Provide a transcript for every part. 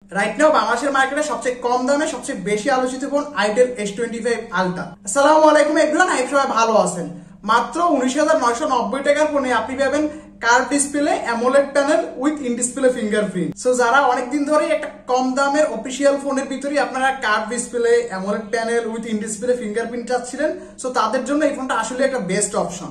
Right now বাংলাদেশের মার্কেটে সবচেয়ে কম দামে সবচেয়ে বেশি আলোচিত ফোন আইটেল S25 আলট্রা। আসসালামু আলাইকুম এভরিওয়ান, আই সবাই ভালো আছেন। মাত্র 19,990 টাকার ফোনে আপনি পাবেন curve display, AMOLED panel with in display fingerprint. So যারা অনেকদিন ধরে একটা কম দামের অফিসিয়াল ফোনের ভিতরে আপনারা curve display, AMOLED panel with in display fingerprint চাচ্ছিলেন, সো তাদের জন্য এই ফোনটা আসলে একটা বেস্ট অপশন।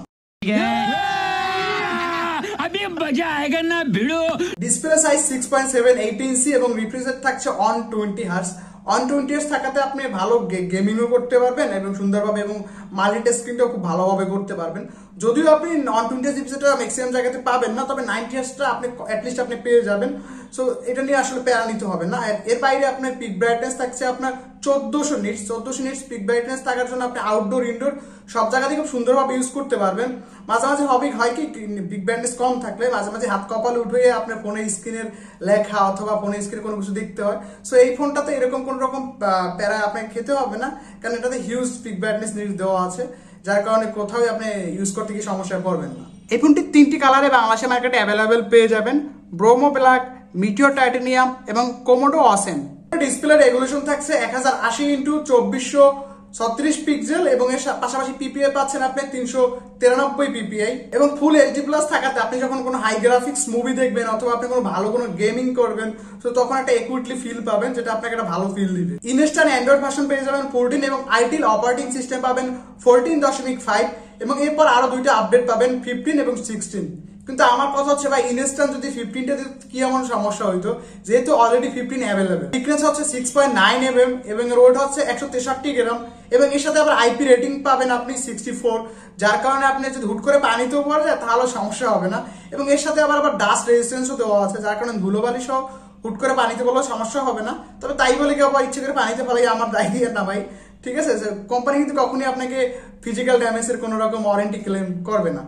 ডিসপ্লে সাইজ 6.78 ইঞ্চি এবং রিফ্রেশ রেট থাকছে 120 হার্টজ। 120 হার্টজ থাকাতে আপনি ভালো গেমিংও করতে পারবেন এবং সুন্দরভাবে এবং মাল্টিটাস্কিংটাও খুব ভালোভাবে করতে পারবেন। যদিও আপনি 120 হার্টজ ডিসপ্লেটা ম্যাক্সিমাম জায়গাতে পাবেন না, তবে 90 হার্টজটা আপনি অ্যাটলিস্ট আপনি পেয়ে যাবেন। সো এটা নিয়ে আসলে প্যারা নিতে হবে না। এর বাইরে আপনার পিক ব্রাইটনেস থাকছে আপনার 1400 নিটস পিক ব্রাইটনেস থাকার জন্য আপনি আউটডোর ইনডোর সব জায়গাতে খুব সুন্দরভাবে ইউজ করতে পারবেন। মাঝে মাঝে হয় কি পিক ব্রাইটনেস কম থাকলে মাঝে মাঝে হাত কপালে উঠে আপনার ফোনের স্ক্রিনের লেখা অথবা ফোনের স্ক্রিনে কোনো কিছু দেখতে হয়। সো এই ফোনটাতে এরকম কোন রকম প্যারা আপনাকে খেতে হবে না, কারণ এটাতে হিউজ পিক ব্রাইটনেস নিট দেওয়া আছে, যার কারণে কোথাও আপনি ইউজ করতে গিয়ে সমস্যায় পড়বেন না। এই ফোনটি 3টি কালারে বাংলাদেশের মার্কেটে অ্যাভেলেবেল পেয়ে যাবেন: ব্রোমো ব্ল্যাক, মিটিওর টাইটানিয়াম এবং কোমোডো অসেন। ডিসপ্লে রেগুলেশন থাকছে 1080x2436 পিক্সেল এবং এর পাশাপাশি পিপিআই পাচ্ছেন আপনি 393 পিপিআই এবং ফুল এইচডি প্লাস থাকাতে আপনি যখন কোনো হাই গ্রাফিক্স মুভি দেখবেন অথবা আপনি কোনো ভালো কোনো গেমিং করবেন, তো তখন একটা একুইটলি ফিল পাবেন, যেটা আপনাকে একটা ভালো ফিল দিবে। ইনস্ট্যান্ট অ্যান্ড্রয়েড ভার্সন পেয়ে যাবেন 14 এবং আইটেল অপারেটিং সিস্টেম পাবেন 14.5 এবং এরপর আরো দুইটা আপডেট পাবেন 15 এবং 16। কিন্তু আমার কথা হচ্ছে ভাই, ইনস্ট্যান্ট যদি 15টা কি এমন সমস্যা হইতো, যেহেতু অলরেডি 15 অ্যাভেলেবেল। থিকনেস হচ্ছে 6.9 mm এবং রোড হচ্ছে 163 গ্রাম এবং এর সাথে আবার আইপি রেটিং পাবেন আপনি 64, যার কারণে আপনি যদি হুট করে পানিতেও পড়ে যায় তাহলে সমস্যা হবে না। এবং এর সাথে আবার ডাস্ট রেজিস্ট্যান্সও দেওয়া আছে, যার কারণে ধুলোবালি সহ হুট করে পানিতে পড়লেও সমস্যা হবে না। তবে তাই বলে কেউ আবার ইচ্ছে করে পানিতে ফেলাই আমার দায় দিয়ে না ভাই, ঠিক আছে? কোম্পানি কিন্তু কখনই আপনাকে ফিজিক্যাল ড্যামেজের কোনো রকম ওয়ারেন্টি ক্লেম করবে না।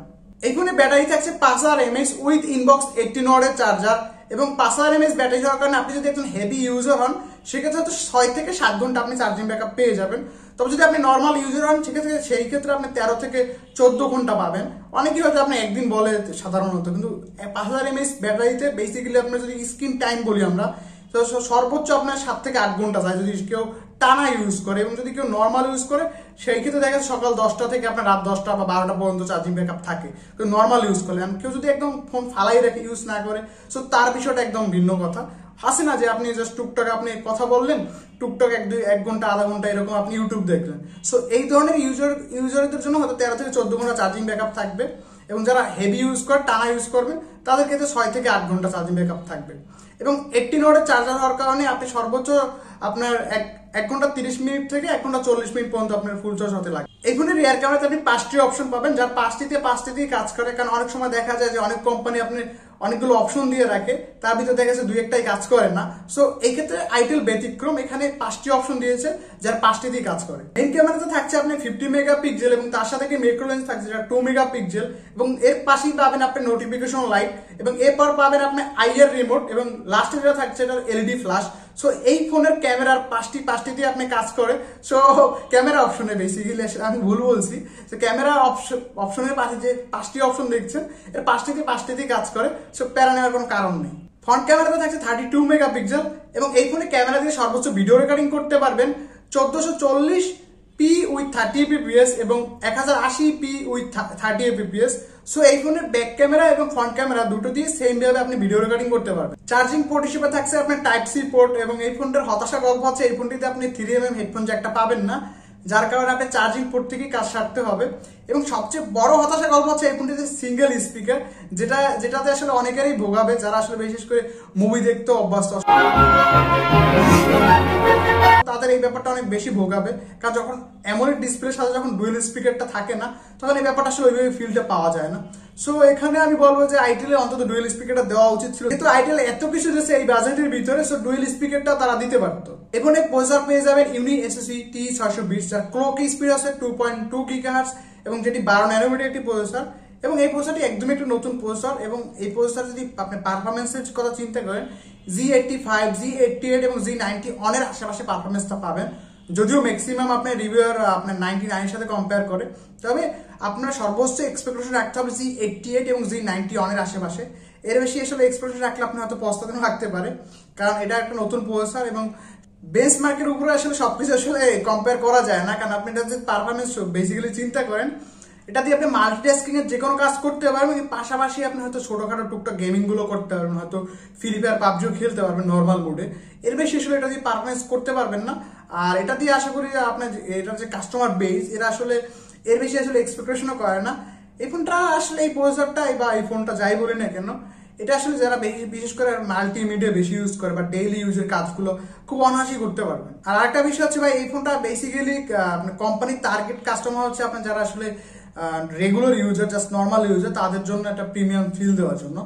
এই ফোনে ব্যাটারি থাকছে 5000 mAh উইথ ইনবক্স 18 ওয়াটের চার্জার এবং 5000 mAh ব্যাটারি হওয়ার কারণে আপনি যদি একজন হেভি ইউজার হন, সেক্ষেত্রে তো 6 থেকে 7 ঘন্টা আপনি চার্জিং ব্যাকআপ পেয়ে যাবেন। তবে যদি আপনি নর্মাল ইউজার হন, সেক্ষেত্রে সেই ক্ষেত্রে আপনি 13 থেকে 14 ঘন্টা পাবেন। অনেকেই হয়তো আপনি একদিন বলে সাধারণত, কিন্তু 5000 mAh ব্যাটারিতে বেসিক্যালি আপনার যদি স্ক্রিন টাইম বলি আমরা, তো সর্বোচ্চ আপনার 7 থেকে 8 ঘন্টা যায় যদি কেউ টানা ইউজ করে। এবং যদি কেউ নর্মাল ইউজ করে, সেই ক্ষেত্রে দেখা যাচ্ছে সকাল 10টা থেকে আপনার রাত 10টা বা 12টা পর্যন্ত চার্জিং ব্যাকআপ থাকে নর্মাল ইউজ করলে। কেউ যদি একদম ফোন ফালাই রেখে ইউজ না করে, সো তার বিষয়টা একদম ভিন্ন কথা। আছে না যে আপনি জাস্ট টুকটাক আপনি কথা বললেন, টুকটাক 1 ঘন্টা আধা ঘন্টা এরকম আপনি ইউটিউব দেখলেন, সো এই ধরনের ইউজারদের জন্য হয়তো 13 থেকে 14 ঘন্টা চার্জিং ব্যাকআপ থাকবে। এবং যারা হেভি ইউজ করে, টানা ইউজ করবেন, তাদের ক্ষেত্রে 6 থেকে 8 ঘন্টা চার্জিং ব্যাকআপ থাকবে। এবং 18 ওয়াটের চার্জার হওয়ার কারণে আপনি সর্বোচ্চ আপনার 1 ঘন্টা 30 মিনিট থেকে 1 ঘন্টা 40 মিনিট পর্যন্ত আপনার ফুল চার্জ হতে লাগে। এই ফোনের রিয়ার ক্যামেরাতে আপনি 5টি অপশন পাবেন, যার 5টিতেই কাজ করে। কারণ অনেক সময় দেখা যায় যে অনেক কোম্পানি আপনি অনেকগুলো অপশন দিয়ে রাখে, তার ভিতরে দেখা যাচ্ছে 2-1টাই কাজ করে না। সো এই ক্ষেত্রে আইটেল ব্যতিক্রম, এখানে 5টি অপশন দিয়েছে যার 5টিতেই কাজ করে। মেইন ক্যামেরাতে থাকছে আপনি 50 মেগাপিক্সেল এবং তার সাথে ম্যাক্রো লেন্স থাকছে যেটা 2 মেগাপিক্সেল এবং এর পাশেই পাবেন আপনি নোটিফিকেশন লাইট এবং এরপর পাবেন আপনি আইআর রিমোট এবং লাস্টে যেটা থাকছে এটা এলইডি ফ্ল্যাশ। সো এই ফোনের ক্যামেরার 5টিতে আপনি কাজ করে। সো ক্যামেরা অপশনে বেসিক্যালি আমি ভুল বলছি, তো ক্যামেরা অপশনের পাশে যে 5টি অপশন দেখছেন, এর 5টিতেই কাজ করে। সো প্যারা নেওয়ার কোনো কারণ নেই। ফ্রন্ট ক্যামেরাতে থাকছে 32 মেগাপিক্সেল এবং এই ফোনে ক্যামেরা দিয়ে সর্বোচ্চ ভিডিও রেকর্ডিং করতে পারবেন 1440p উইথ 30 fps এবং 1080p উইথ 30 fps। সো এই ফোনের ব্যাক ক্যামেরা এবং ফ্রন্ট ক্যামেরা দুটো দিয়ে সেম ভাবে আপনি ভিডিও রেকর্ডিং করতে পারবেন। চার্জিং পোর্ট হিসেবে থাকছে আপনার টাইপ সি পোর্ট এবং এই ফোনটার হতাশা গল্প হচ্ছে এই ফোনটিতে আপনি 3mm হেডফোন জ্যাকটা পাবেন না, যার কারণে আপনি চার্জিং পোর্ট থেকেই কাজ সারতে হবে। এবং সবচেয়ে বড় হতাশা গল্প হচ্ছে এই ফোনটিতে সিঙ্গেল স্পিকার, যেটাতে আসলে অনেকেরই ভোগাবে যারা আসলে বিশেষ করে মুভি দেখতে অভ্যস্ত, তাদের এই ব্যাপারটা অনেক বেশি ভোগাবে। কারণ যখন অ্যামোলেড ডিসপ্লের সাথে যখন ডুয়েল স্পিকারটা থাকে না, তখন এই ব্যাপারটা আসলে ওইভাবে ফিলটা পাওয়া যায় না। সো এখানে আমি বলবো যে আইটেল অন্তত ডুয়েল স্পিকারটা দেওয়া উচিত ছিল, কিন্তু আইটেল এত কিছু দিয়েছে এই বাজেটের ভিতরে, সো ডুয়েল স্পিকারটা তারা দিতে পারতো। এখন এই প্রসেসর পেয়ে যাবেন ইউনি এসএসসি T620, যার ক্লক স্পিড আছে 2.2 GHz এবং যেটি 12 ন্যানোমিটার একটি প্রসেসর। এবং এই প্রসেসরটি একদমই একটি নতুন প্রসেসর এবং এই প্রসেসর যদি আপনি পারফরমেন্সের কথা চিন্তা করেন, Z85, Z88 এবং Z90 অনের আশেপাশে পারফরমেন্সটা পাবেন। যদিও ম্যাক্সিমাম আপনার রিভিউয়ার আপনার 99 এর সাথে কম্পেয়ার করে, তবে আপনার সর্বোচ্চ এক্সপেকটেশন রাখতে হবে Z88 এবং Z90 অনের আশেপাশে। এর বেশি আসলে এক্সপেকটেশন রাখলে আপনি হয়তো পস্তাতে থাকতে পারে, কারণ এটা একটা নতুন প্রসেসর এবং বেঞ্চমার্কের উপরে আসলে সবকিছু আসলে কম্পেয়ার করা যায় না, কারণ আপনি এটা যে পারফরমেন্স বেসিক্যালি চিন্তা করেন, এটা দিয়ে আপনি মাল্টিটাস্কিং এর যে কোনো কাজ করতে পারবেন, পাশাপাশি আপনি হয়তো ছোটখাটো টুকটাক গেমিং গুলো করতে পারবেন, হয়তো ফ্রি ফায়ার পাবজিও খেলতে পারবেন নর্মাল মোডে। এর বেশি আসলে এটা দিয়ে পারফরমেন্স করতে পারবেন না। আর এটা দিয়ে আশা করি আপনার এটার যে কাস্টমার বেস, এরা আসলে এর বেশি আসলে এক্সপেকটেশনও করে না। এই ফোনটা আসলে এই প্রসেসরটা বা এই ফোনটা যাই বলি না কেন, এটা আসলে যারা বিশেষ করে মাল্টিমিডিয়া বেশি ইউজ করে বা ডেইলি ইউজের কাজগুলো খুব অনায়াসই করতে পারবেন। আর আরেকটা বিষয় হচ্ছে ভাই, এই ফোনটা বেসিক্যালি কোম্পানির টার্গেট কাস্টমার হচ্ছে আপনার যারা আসলে regular user, just normal user, তাদের জন্য একটা প্রিমিয়াম ফিল দেওয়ার জন্য।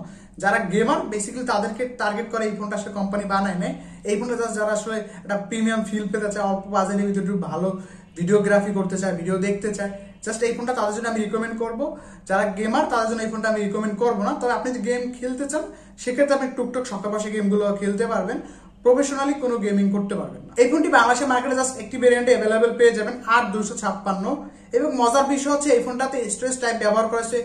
যারা গেমার বেসিক্যালি তাদেরকে টার্গেট করে এই ফোনটা আসলে কোম্পানি বানায় নেয়। এই ফোনটা জাস্ট যারা আসলে একটা প্রিমিয়াম ফিল পেতে চায়, অল্প বাজেটের ভিতরে একটু ভালো ভিডিওগ্রাফি করতে চায়, ভিডিও দেখতে চায়, জাস্ট এই ফোনটা তাদের জন্য আমি রিকমেন্ড করবো। যারা গেমার তাদের জন্য এই ফোনটা আমি রিকমেন্ড করবো না। তবে আপনি যদি গেম খেলতে চান সেক্ষেত্রে আপনি টুকটাক শখের পাশে গেমগুলো খেলতে পারবেন, প্রফেশনালি কোনো গেমিং করতে পারবেন না। এই ফোনটি বাংলাদেশের মার্কেটে জাস্ট একটি ভেরিয়েন্টে অ্যাভেলেবেল পেয়ে যাবেন 8256। এবং মজার বিষয় হচ্ছে এই ফোনটাতে স্টোরেজ টাইপ ব্যবহার করেছে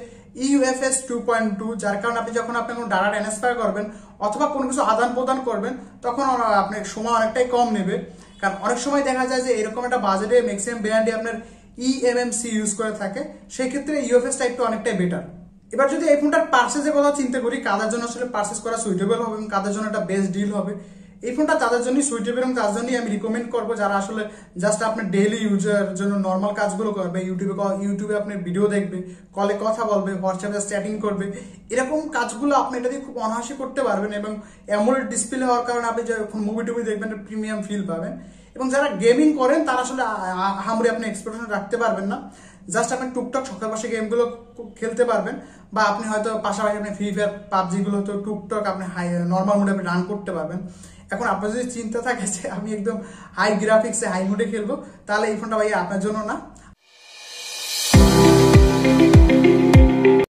UFS 2.2, যার কারণে আপনি যখন আপনি কোনো ডাটা ট্রান্সফার করবেন অথবা কোনো কিছু আদান প্রদান করবেন তখন আপনার সময় অনেকটাই কম নেবে। কারণ অনেক সময় দেখা যায় যে এরকম একটা বাজেটে ম্যাক্সিমাম ব্র্যান্ডে আপনার eMMC ইউজ করে থাকে, সেই ক্ষেত্রে UFS টাইপটা অনেকটাই বেটার। এবার যদি এই ফোনটার পার্সেসের কথা চিন্তা করি, কাদের জন্য আসলে পার্সেস করা সুইটেবল হবে এবং কাদের জন্য একটা বেস্ট ডিল হবে, এই ফোনটা তাদের জন্যই সুইটেবল এবং তার জন্যই আমি রিকমেন্ড করবো যারা আসলে জাস্ট আপনার ডেইলি ইউজের জন্য নর্মাল কাজগুলো করবে, ইউটিউবে আপনি ভিডিও দেখবে, কলে কথা বলবে, হোয়াটসঅ্যাপে চ্যাটিং করবে, এরকম কাজগুলো আপনি এটা দিয়ে খুব অনায়াসে করতে পারবেন। এবং অ্যামোলেড ডিসপ্লে হওয়ার কারণে আপনি যখন মুভি টুভি দেখবেন প্রিমিয়াম ফিল পাবেন। এবং যারা গেমিং করেন তারা আসলে হামরি আপনি এক্সপেকটেশন রাখতে পারবেন না, জাস্ট আপনি টুকটাক শখের পাশে গেমগুলো খেলতে পারবেন, বা আপনি হয়তো পাশাপাশি আপনি ফ্রি ফায়ার পাবজিগুলো হয়তো টুকটাক আপনি নর্মাল মোডে আপনি রান করতে পারবেন। এখন আপনার যদি চিন্তা থাকে যে আমি একদম হাই গ্রাফিক্সে হাই মোডে খেলবো, তাহলে এই ফোনটা ভাই আপনার জন্য না।